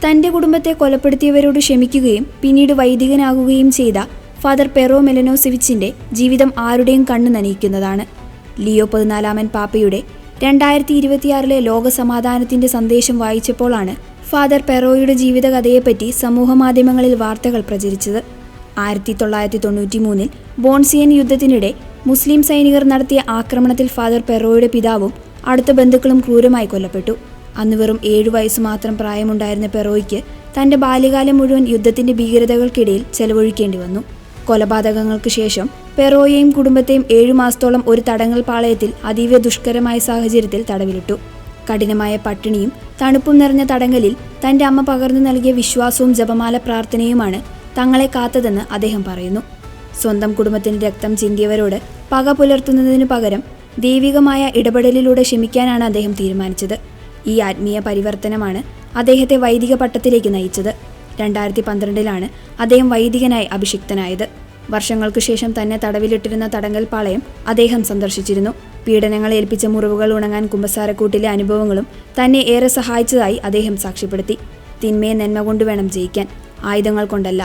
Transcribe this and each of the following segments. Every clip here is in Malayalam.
തൻ്റെ കുടുംബത്തെ കൊലപ്പെടുത്തിയവരോട് ക്ഷമിക്കുകയും പിന്നീട് വൈദികനാകുകയും ചെയ്ത ഫാദർ പെറോ മെലനോസെവിച്ചിൻ്റെ ജീവിതം ആരുടെയും കണ്ണു നനയിക്കുന്നതാണ്. ലിയോ 14 പാപ്പയുടെ 2026 ലോകസമാധാനത്തിൻ്റെ സന്ദേശം വായിച്ചപ്പോഴാണ് ഫാദർ പെറോയുടെ ജീവിതകഥയെപ്പറ്റി സമൂഹമാധ്യമങ്ങളിൽ വാർത്തകൾ പ്രചരിച്ചത്. 1993 ബോൺസിയൻ യുദ്ധത്തിനിടെ മുസ്ലിം സൈനികർ നടത്തിയ ആക്രമണത്തിൽ ഫാദർ പെറോയുടെ പിതാവും അടുത്ത ബന്ധുക്കളും ക്രൂരമായി കൊല്ലപ്പെട്ടു. അന്ന് വെറും 7 വയസ്സ് മാത്രം പ്രായമുണ്ടായിരുന്ന പെറോയ്ക്ക് തൻ്റെ ബാല്യകാലം മുഴുവൻ യുദ്ധത്തിൻ്റെ ഭീകരതകൾക്കിടയിൽ ചെലവഴിക്കേണ്ടി വന്നു. കൊലപാതകങ്ങൾക്ക് ശേഷം പെറോയെയും കുടുംബത്തെയും 7 മാസത്തോളം ഒരു തടങ്കൽ പാളയത്തിൽ അതീവ ദുഷ്കരമായ സാഹചര്യത്തിൽ തടവിലിട്ടു. കഠിനമായ പട്ടിണിയും തണുപ്പും നിറഞ്ഞ തടങ്കലിൽ തൻ്റെ അമ്മ പകർന്നു നൽകിയ വിശ്വാസവും ജപമാല പ്രാർത്ഥനയുമാണ് തങ്ങളെ കാത്തതെന്ന് അദ്ദേഹം പറയുന്നു. സ്വന്തം കുടുംബത്തിന് രക്തം ചിന്തിയവരോട് പക പുലർത്തുന്നതിനു പകരം ദൈവികമായ ഇടപെടലിലൂടെ ക്ഷമിക്കാനാണ് അദ്ദേഹം തീരുമാനിച്ചത്. ഈ ആത്മീയ പരിവർത്തനമാണ് അദ്ദേഹത്തെ വൈദിക പട്ടത്തിലേക്ക് നയിച്ചത്. 2012 അദ്ദേഹം വൈദികനായി അഭിഷിക്തനായത്. വർഷങ്ങൾക്കു ശേഷം തന്നെ തടവിലിട്ടിരുന്ന തടങ്കൽ പാളയം അദ്ദേഹം സന്ദർശിച്ചിരുന്നു. പീഡനങ്ങൾ ഏൽപ്പിച്ച മുറിവുകൾ ഉണങ്ങാൻ കുമ്പസാരക്കൂട്ടിലെ അനുഭവങ്ങളും തന്നെ ഏറെ സഹായിച്ചതായി അദ്ദേഹം സാക്ഷ്യപ്പെടുത്തി. തിന്മയെ നന്മ കൊണ്ടുവേണം ജയിക്കാൻ, ആയുധങ്ങൾ കൊണ്ടല്ല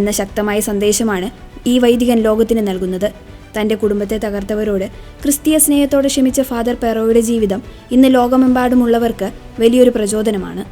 എന്ന ശക്തമായ സന്ദേശമാണ് ഈ വൈദികൻ ലോകത്തിന് നൽകുന്നത്. തൻ്റെ കുടുംബത്തെ തകർത്തവരോട് ക്രിസ്തീയ സ്നേഹത്തോടെ ക്ഷമിച്ച ഫാദർ പെറോയുടെ ജീവിതം ഇന്ന് ലോകമെമ്പാടുമുള്ളവർക്ക് വലിയൊരു പ്രചോദനമാണ്.